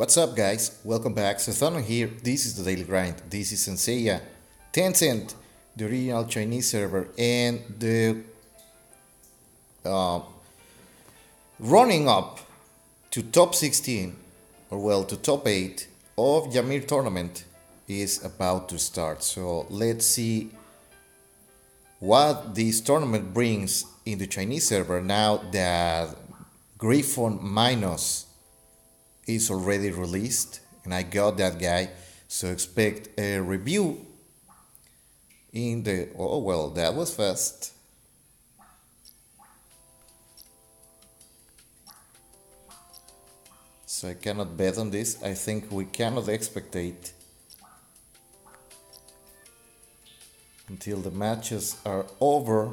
What's up, guys? Welcome back. Sethano here. This is the Daily Grind. This is Senseiya, Tencent, the original Chinese server, and the uh, running up to top 16, or well, to top 8 of Jamir tournament is about to start. So let's see what this tournament brings in the Chinese server now that Griffon Minus is already released, and I got that guy. So expect a review in the. Oh well, that was fast. So I cannot bet on this. I think we cannot expectate until the matches are over.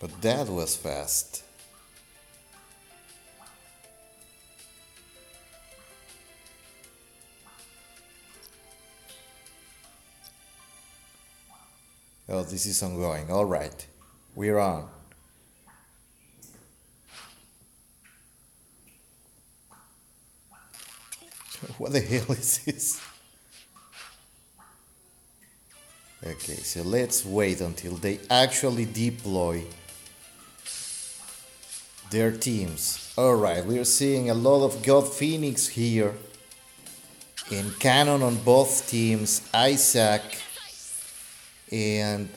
But that was fast. Oh, this is ongoing. All right, we're on. What the hell is this? Okay, so let's wait until they actually deploy their teams. Alright, we're seeing a lot of God Phoenix here. In Cannon on both teams, Isaac and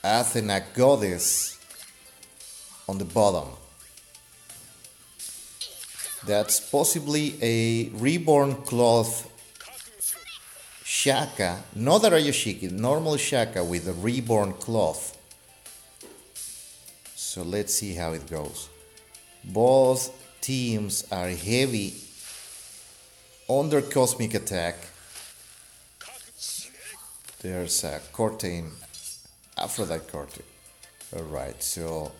Athena Goddess on the bottom. That's possibly a Reborn Cloth Shaka, not a Rayashiki, normal Shaka with a Reborn Cloth. So let's see how it goes. Both teams are heavy on their Cosmic Attack. There's a Cortain, Aphrodite Cortain. Alright, so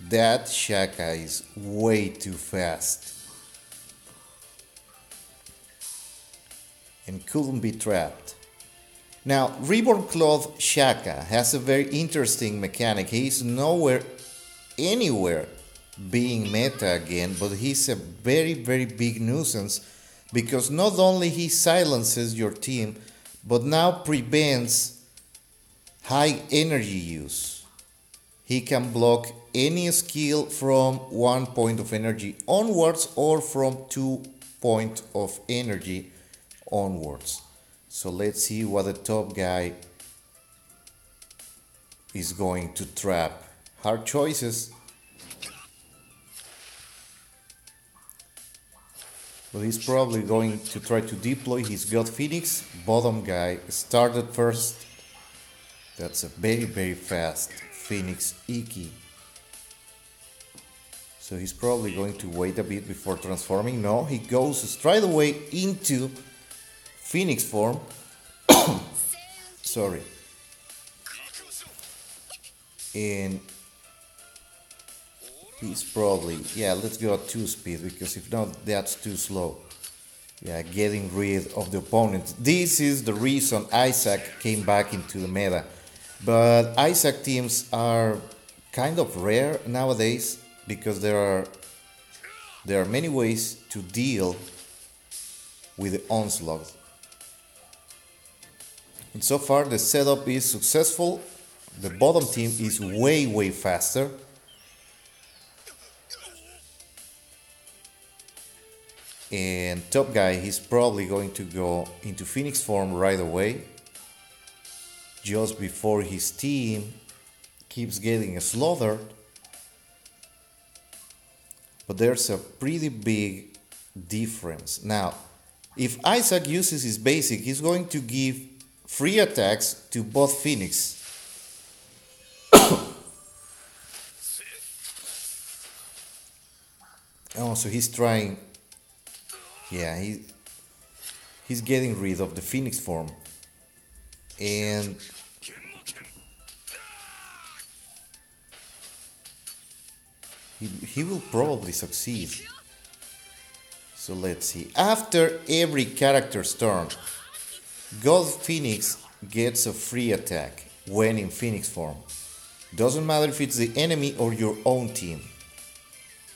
that Shaka is way too fast and couldn't be trapped. Now, Reborn Cloth Shaka has a very interesting mechanic. He's anywhere being meta again, but he's a very big nuisance because not only he silences your team, but now prevents high energy use. He can block any skill from 1 point of energy onwards or from 2 points of energy onwards. So let's see what the top guy is going to trap. Hard choices. But he's probably going to try to deploy his God Phoenix. Bottom guy started first. That's a very fast Phoenix Iki. So he's probably going to wait a bit before transforming. No, he goes straight away into Phoenix form. Sorry. And he's probably, yeah, let's go at 2 speed, because if not, that's too slow. Yeah, getting rid of the opponent. This is the reason Isaac came back into the meta. But Isaac teams are kind of rare nowadays because there are many ways to deal with the onslaught. And so far the setup is successful. The bottom team is way faster. And top guy, he's probably going to go into Phoenix form right away, just before his team keeps getting slaughtered. But there's a pretty big difference. Now, if Isaac uses his basic, he's going to give free attacks to both Phoenix. Oh, so he's trying. Yeah, he's getting rid of the Phoenix form. And he will probably succeed. So let's see. After every character's turn, God Phoenix gets a free attack when in Phoenix form. Doesn't matter if it's the enemy or your own team.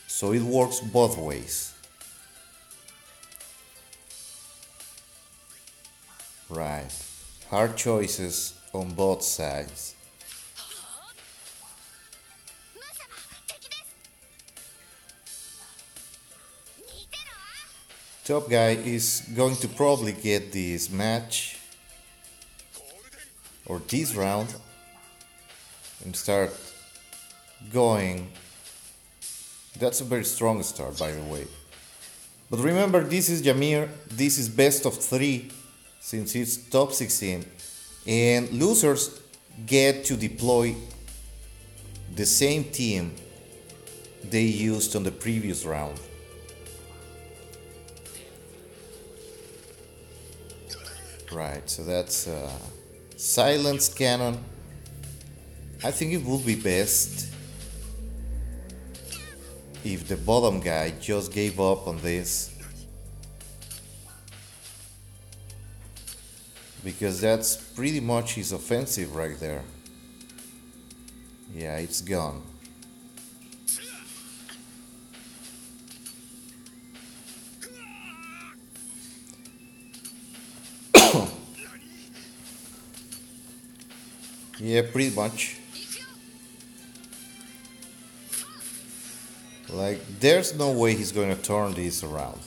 So it works both ways. Right. Hard choices on both sides. Top guy is going to probably get this match or this round and start going. That's a very strong start, by the way. But remember, this is Jamir, this is best of 3 since it's top 16, and losers get to deploy the same team they used on the previous round. Right, so that's silence cannon. I think it would be best if the bottom guy just gave up on this, because that's pretty much his offensive right there. Yeah, it's gone. Yeah, pretty much. Like, there's no way he's going to turn this around.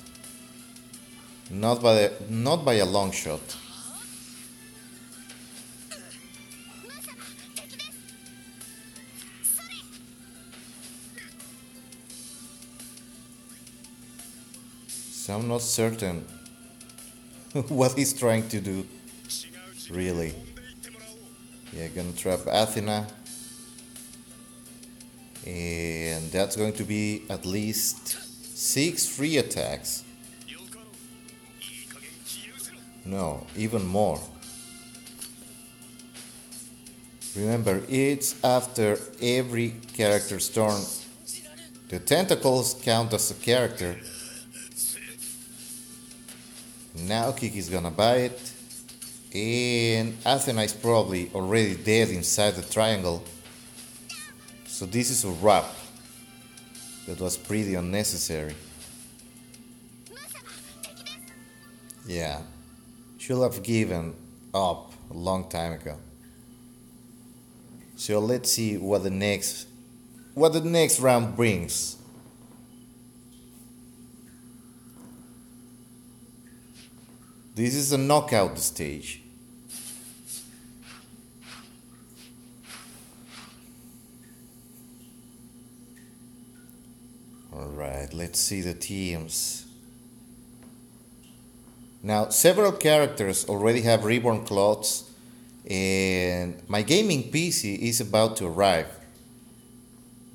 Not by a long shot. So I'm not certain what he's trying to do, really. Yeah, gonna trap Athena. And that's going to be at least 6 free attacks. No, even more. Remember, it's after every character's turn. The tentacles count as a character. Now Kiki is gonna buy it. And Athena is probably already dead inside the triangle. So this is a wrap. That was pretty unnecessary. Yeah. Should have given up a long time ago. So let's see what the next round brings. This is a knockout stage. Alright, let's see the teams. Now, several characters already have reborn clothes, and my gaming PC is about to arrive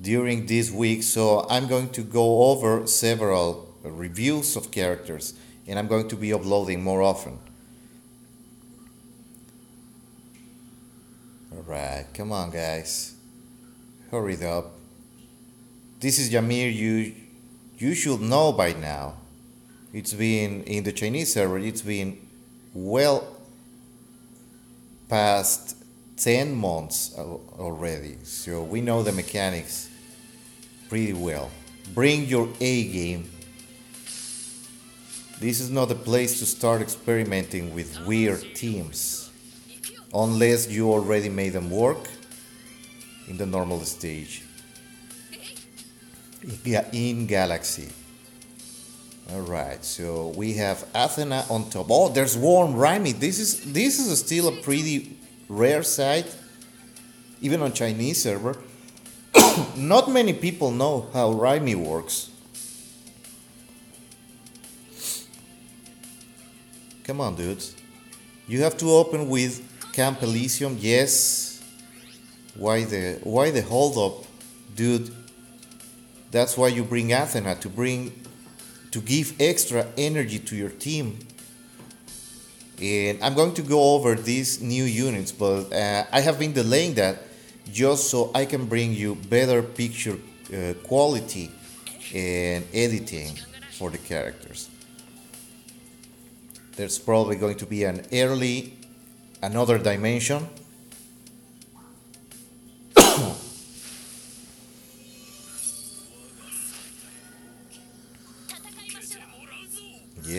during this week, so I'm going to go over several reviews of characters, and I'm going to be uploading more often. Alright, come on guys. Hurry it up. This is Jamir, you should know by now. It's been, in the Chinese server, it's been well past 10 months already. So we know the mechanics pretty well. Bring your A game. This is not a place to start experimenting with weird teams, unless you already made them work in the normal stage. In Galaxy. Alright, so we have Athena on top. Oh, there's Warm Raimi. This is still a pretty rare sight, even on Chinese server. Not many people know how Raimi works. Come on, dudes. You have to open with Camp Elysium. Yes. Why the hold up, dude? That's why you bring Athena, to give extra energy to your team. And I'm going to go over these new units, but I have been delaying that just so I can bring you better picture quality and editing for the characters. There's probably going to be another dimension.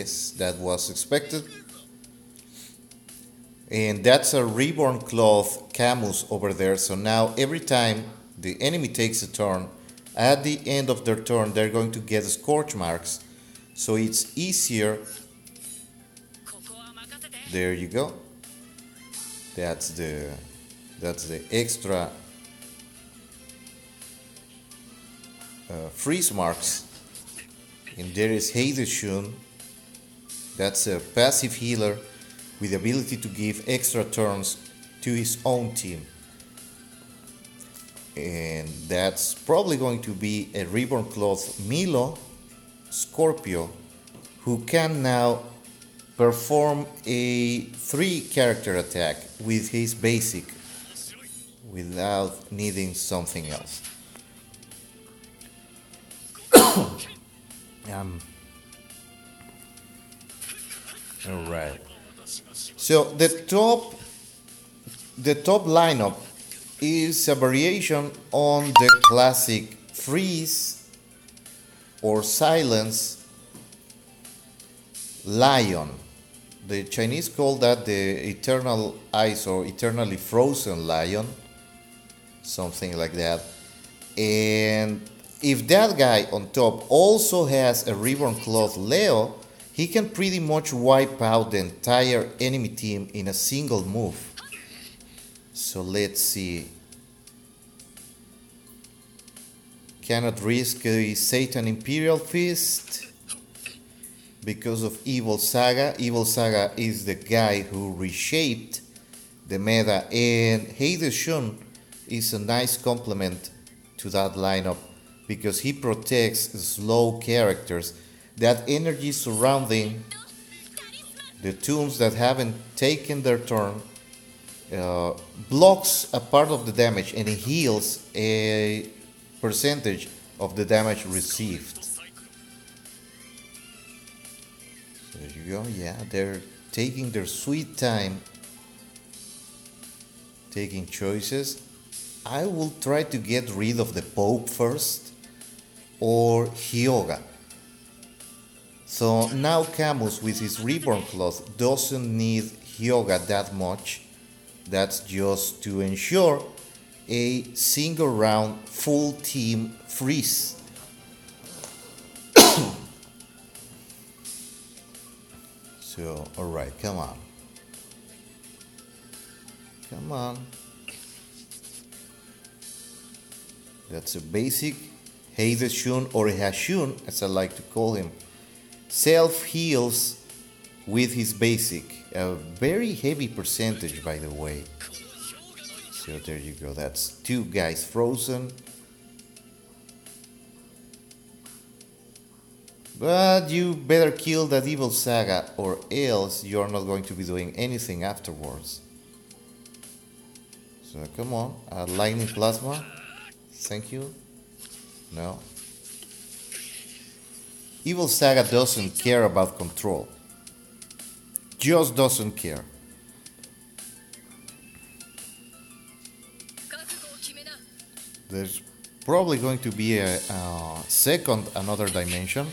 Yes, that was expected. And that's a reborn cloth Camus over there. So now every time the enemy takes a turn, at the end of their turn, they're going to get scorch marks. So it's easier. There you go. That's the extra freeze marks. And there is Heideshun. That's a passive healer with the ability to give extra turns to his own team. And that's probably going to be a Reborn Cloth Milo Scorpio, who can now perform a 3-character attack with his basic without needing something else. All right. So the top lineup is a variation on the classic freeze or silence lion. The Chinese call that the eternal ice or eternally frozen lion, something like that. And if that guy on top also has a Reborn Cloth Leo, he can pretty much wipe out the entire enemy team in a single move. So let's see. Cannot risk a Satan Imperial Fist because of Evil Saga. Evil Saga is the guy who reshaped the meta, and Heideshun is a nice complement to that lineup because he protects slow characters. That energy surrounding the tombs that haven't taken their turn blocks a part of the damage and it heals a percentage of the damage received. So there you go. Yeah, they're taking their sweet time taking choices. I will try to get rid of the Pope first or Hyoga. So now Camus with his Reborn Cloth doesn't need Hyoga that much. That's just to ensure a single round full team freeze. So, alright, come on. Come on. That's a basic Heideshun or Hashun, as I like to call him. Self-heals with his basic. A very heavy percentage, by the way. So there you go. That's 2 guys frozen. But you better kill that Evil Saga or else you're not going to be doing anything afterwards. So come on. Lightning Plasma. Thank you. No. Evil Saga doesn't care about control. Just doesn't care. There's probably going to be a second another dimension.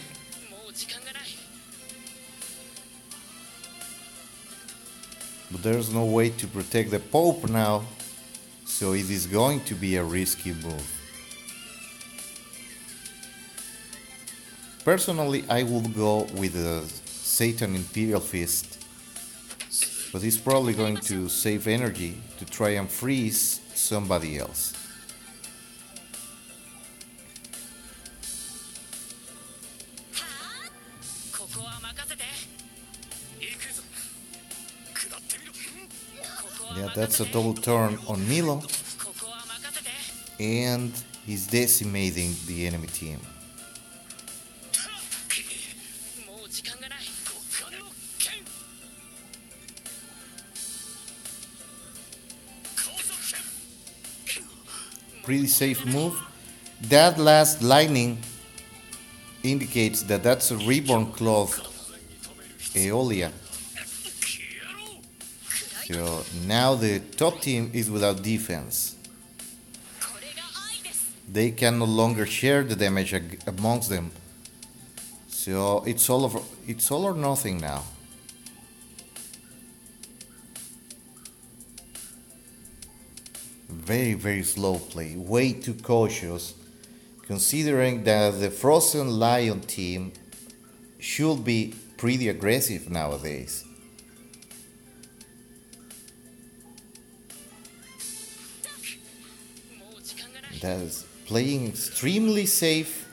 But there's no way to protect the Pope now, so it is going to be a risky move. Personally, I would go with the Satan Imperial Fist, but he's probably going to save energy to try and freeze somebody else. Yeah, that's a double turn on Milo, and he's decimating the enemy team. Pretty safe move. That last lightning indicates that that's a Reborn Cloth Aeolia. So now the top team is without defense. They can no longer share the damage amongst them. So it's all or nothing now. Very, very slow play. Way too cautious. Considering that the Frozen Lion team should be pretty aggressive nowadays. That is playing extremely safe.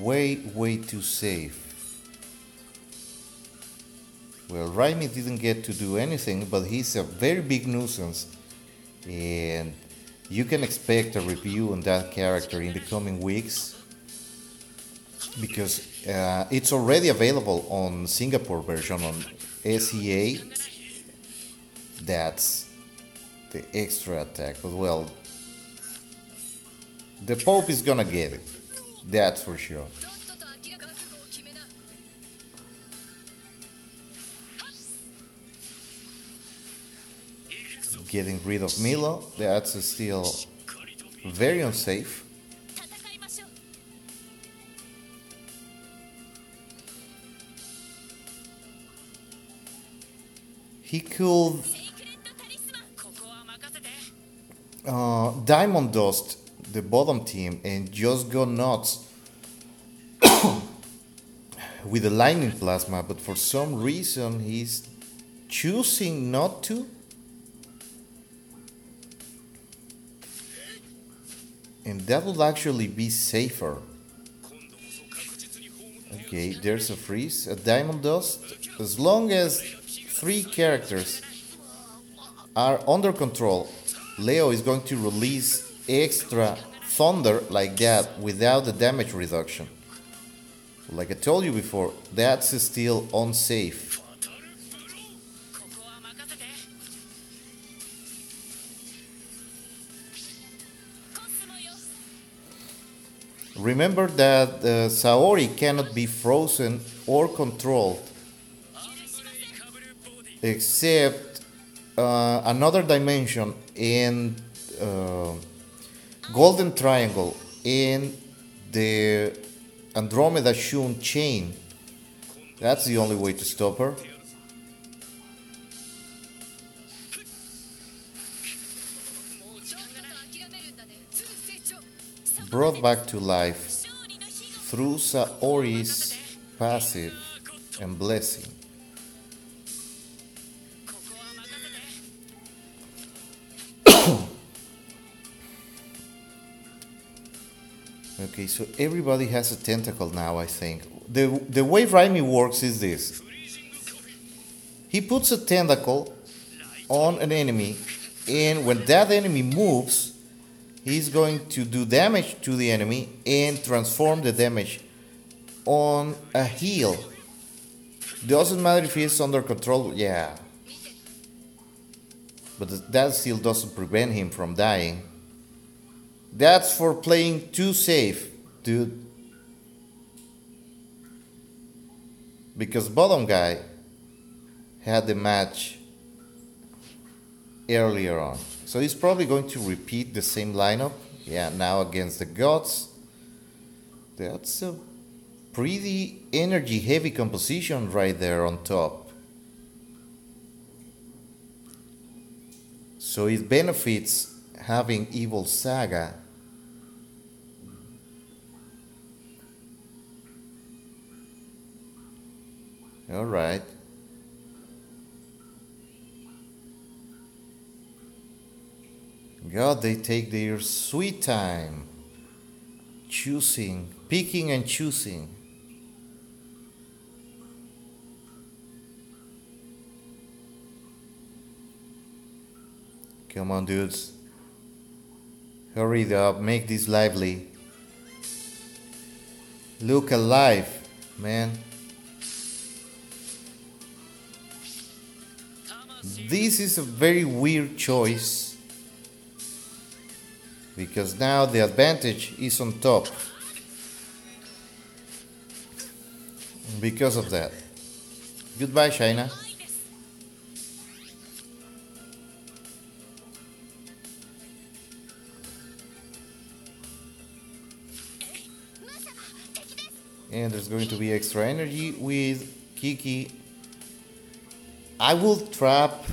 Way, way too safe. Well, Raimi didn't get to do anything, but he's a very big nuisance. And you can expect a review on that character in the coming weeks. Because it's already available on Singapore version on SEA. That's the extra attack. But well, the Pope is gonna get it. That's for sure. Getting rid of Milo, that's still very unsafe. He could Diamond Dust the bottom team and just go nuts with the lightning plasma, but for some reason he's choosing not to. And that would actually be safer. Okay, there's a freeze, a Diamond Dust. As long as 3 characters are under control, Leo is going to release extra thunder like that without the damage reduction. Like I told you before, that's still unsafe. Remember that Saori cannot be frozen or controlled except another dimension in Golden Triangle in the Andromeda Shun chain. That's the only way to stop her. Brought back to life through Saori's passive and blessing. Okay, so everybody has a tentacle now, I think. The way Raimi works is this. He puts a tentacle on an enemy, and when that enemy moves, he's going to do damage to the enemy and transform the damage on a heal. Doesn't matter if he's under control, yeah. But that still doesn't prevent him from dying. That's for playing too safe, dude. Because bottom guy had the match earlier on. So he's probably going to repeat the same lineup. Yeah, now against the gods. That's a pretty energy heavy composition right there on top. So it benefits having Evil Saga. Alright. God, they take their sweet time. Choosing, picking and choosing. Come on, dudes. Hurry it up, make this lively. Look alive, man. This is a very weird choice because now the advantage is on top because of that. Goodbye, Shaina. And there's going to be extra energy with Kiki. I will trap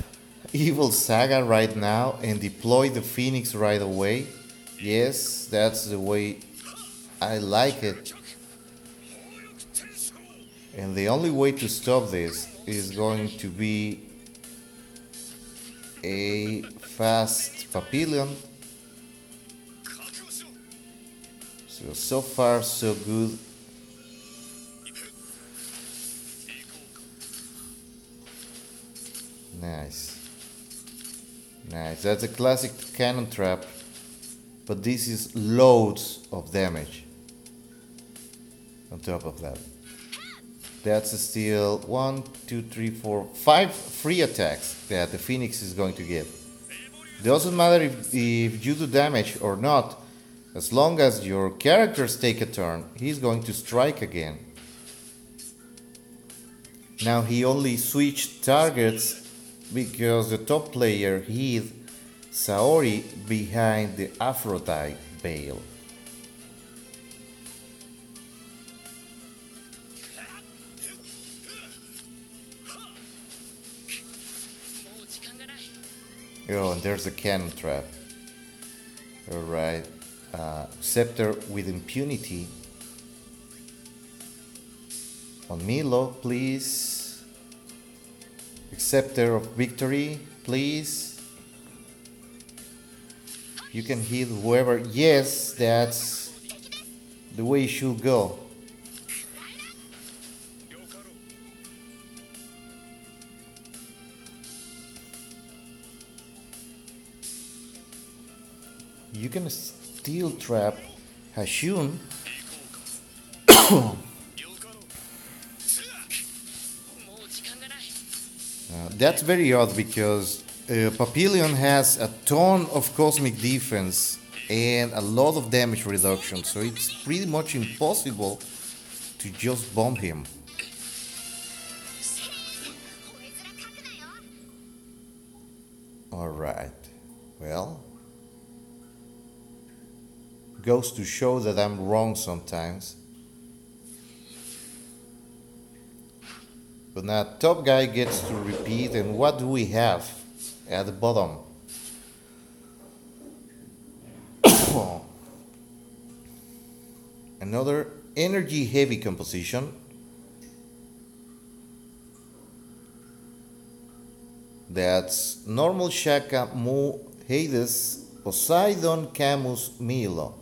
Evil Saga right now and deploy the Phoenix right away. Yes, that's the way I like it. And the only way to stop this is going to be a fast Papillion. So far so good. Nice. Nice. That's a classic cannon trap. But this is loads of damage on top of that. That's still 1, 2, 3, 4, 5 free attacks that the Phoenix is going to get. Doesn't matter if you do damage or not, as long as your characters take a turn, he's going to strike again. Now he only switched targets because the top player hid Saori behind the Aphrodite veil. Oh, and there's a cannon trap. Alright. Scepter with impunity. On Milo, please. Scepter of victory, please. You can hit whoever. Yes, that's the way it should go. You can steel trap Hashun. That's very odd because Papillion has a ton of cosmic defense and a lot of damage reduction, so it's pretty much impossible to just bomb him. Alright, well, goes to show that I'm wrong sometimes. But now top guy gets to repeat, and what do we have at the bottom? Another energy heavy composition. That's normal Shaka, Mu, Hades, Poseidon, Camus, Milo.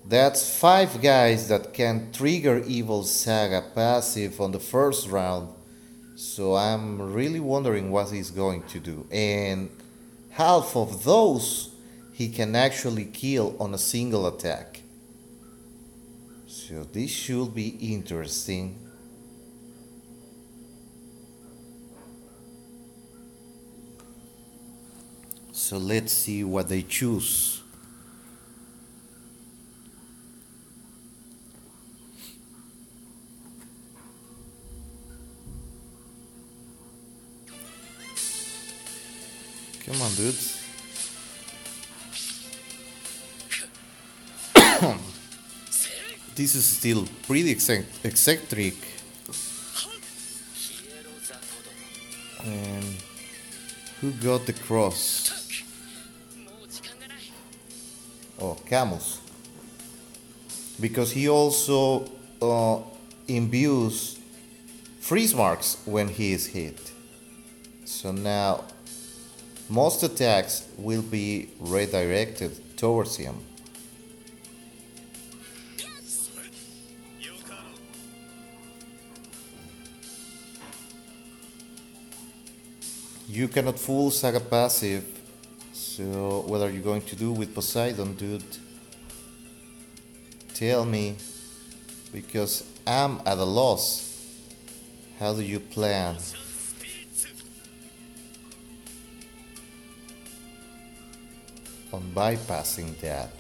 That's 5 guys that can trigger Evil Saga passive on the first round. So I'm really wondering what he's going to do. And half of those he can actually kill on a single attack. So this should be interesting. So let's see what they choose. Come on, dudes. This is still pretty eccentric. And who got the cross? Oh, Camus. Because he also imbues freeze marks when he is hit. So now most attacks will be redirected towards him. You cannot fool Saga passive, so what are you going to do with Poseidon, dude? Tell me, because I'm at a loss. How do you plan? On bypassing that.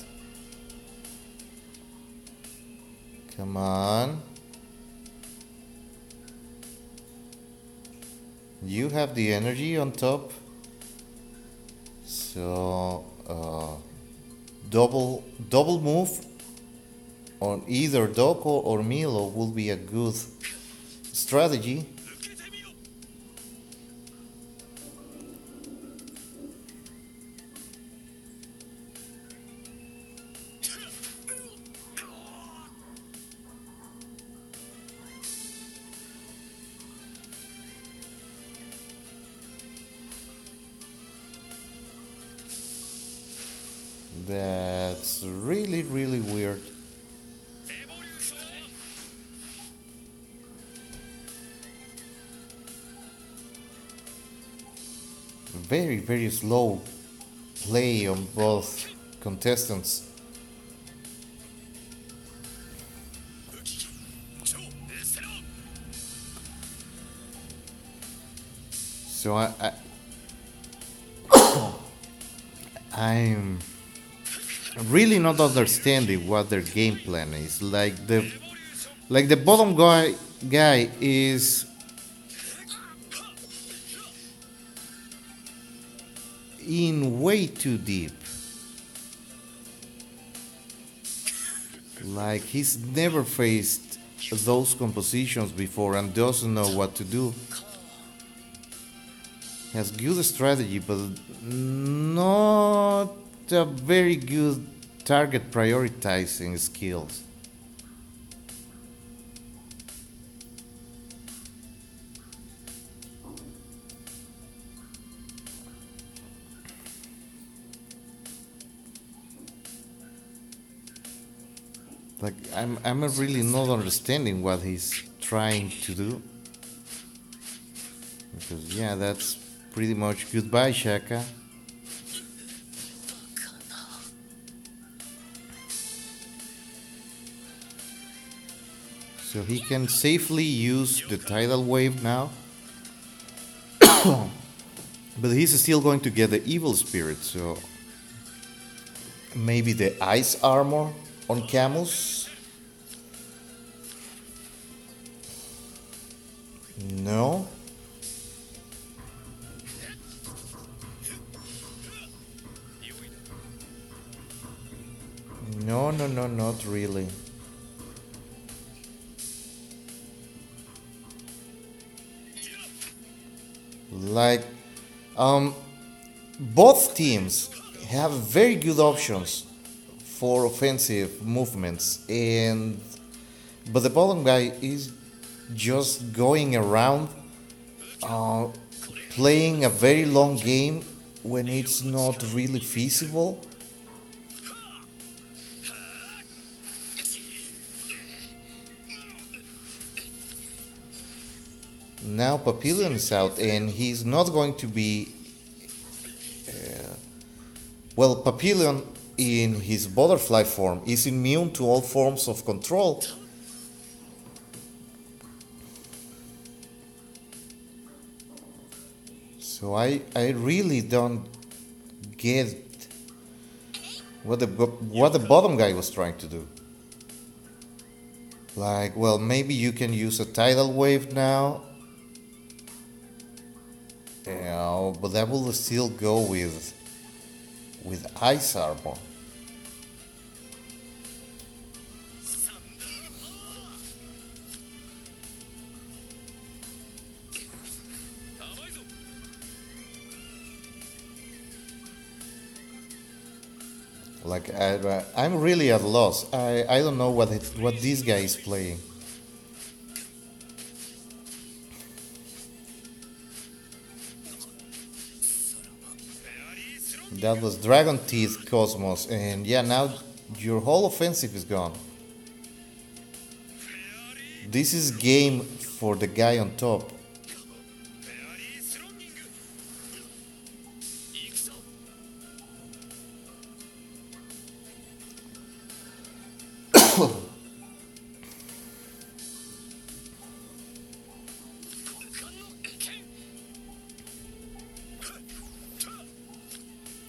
Come on. You have the energy on top. So double move. on either Doko or Milo will be a good strategy. That's really, really weird. Very, very slow play on both contestants. So I'm really not understanding what their game plan is. Like the bottom guy is in way too deep. Like he's never faced those compositions before and doesn't know what to do. Has good strategy, but not a very good target prioritizing skills. Like I'm really not understanding what he's trying to do. Because yeah, that's pretty much goodbye, Shaka. So he can safely use the tidal wave now. But he's still going to get the evil spirit, so maybe the ice armor on Camus? No. No, no, no, not really. Like, both teams have very good options for offensive movements, and but the bottom guy is just going around uh, playing a very long game when it's not really feasible. Now Papillion is out, and he's not going to be. Well, Papillion in his butterfly form is immune to all forms of control. So I really don't get what the bottom guy was trying to do. Like, well, maybe you can use a tidal wave now. Yeah, but that will still go with ice armor. Like I'm really at loss. I don't know what this guy is playing. That was Dragon Teeth Cosmos, and yeah, now your whole offensive is gone. This is game for the guy on top.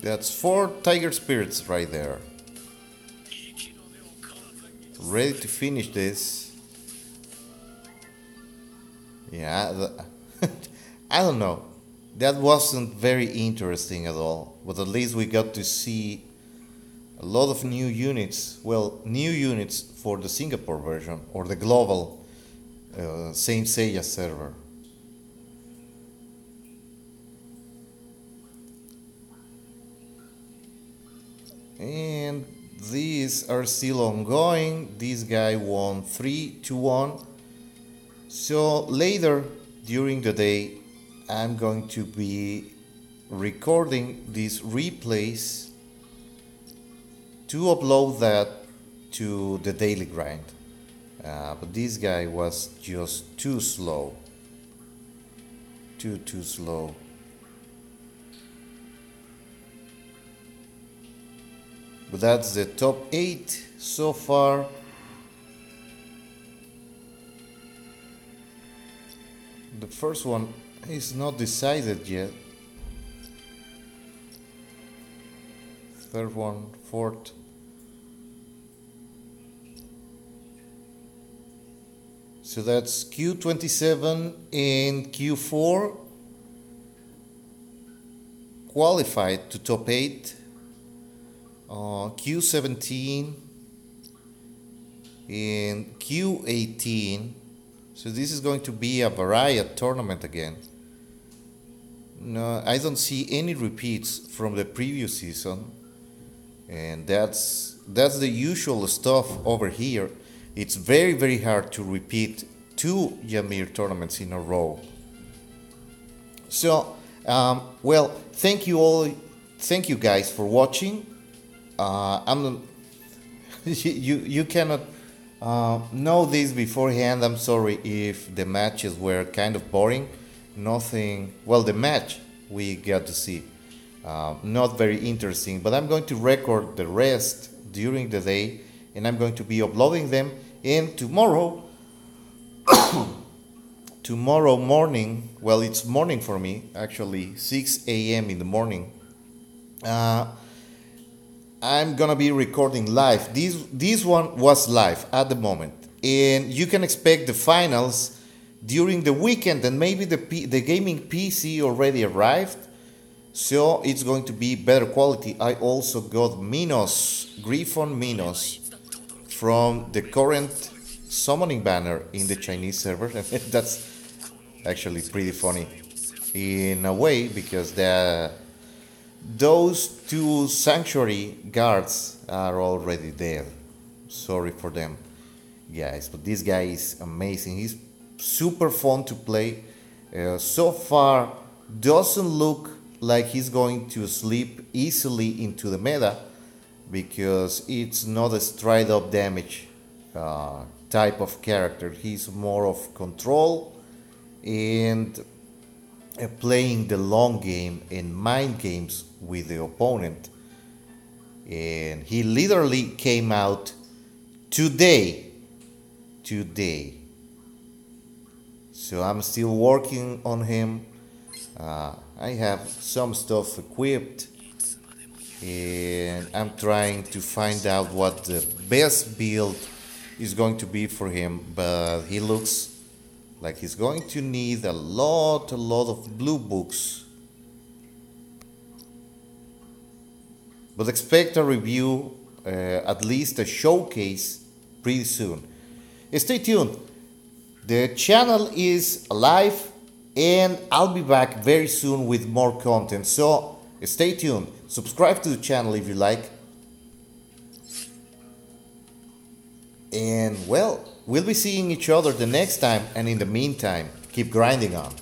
That's 4 Tiger Spirits right there. Ready to finish this. Yeah, I don't know. That wasn't very interesting at all. But at least we got to see a lot of new units. Well, new units for the Singapore version or the global Saint Seiya server. And these are still ongoing. This guy won 3-1. So later during the day, I'm going to be recording these replays to upload that to the daily grind. But this guy was just too slow. Too slow. But that's the top 8 so far. The first one is not decided yet. Third one, fourth. So that's Q27 and Q4 qualified to top 8. Q17 and Q18. So this is going to be a variety tournament again. No, I don't see any repeats from the previous season, and that's the usual stuff over here. It's very hard to repeat 2 Jamir tournaments in a row. So, well, thank you guys for watching. You cannot know this beforehand. I'm sorry if the matches were kind of boring. Nothing. Well, the match we got to see, not very interesting. But I'm going to record the rest during the day, and I'm going to be uploading them. And tomorrow, tomorrow morning. Well, it's morning for me actually, 6 a.m. in the morning. I'm gonna be recording live. This one was live at the moment, and you can expect the finals during the weekend. And maybe the gaming PC already arrived, so it's going to be better quality. I also got Griffon Minos from the current summoning banner in the Chinese server. That's actually pretty funny in a way, because those 2 sanctuary guards are already there. Sorry for them, guys, but this guy is amazing. He's super fun to play. So far, doesn't look like he's going to slip easily into the meta, because it's not a straight up damage type of character. He's more of control and playing the long game and mind games with the opponent. And he literally came out today. So I'm still working on him. I have some stuff equipped, and I'm trying to find out what the best build is going to be for him. But he looks like he's going to need a lot of blue books. But expect a review, at least a showcase, pretty soon. Stay tuned. The channel is alive, and I'll be back very soon with more content. So stay tuned. Subscribe to the channel if you like. And well, we'll be seeing each other the next time, and in the meantime, keep grinding on.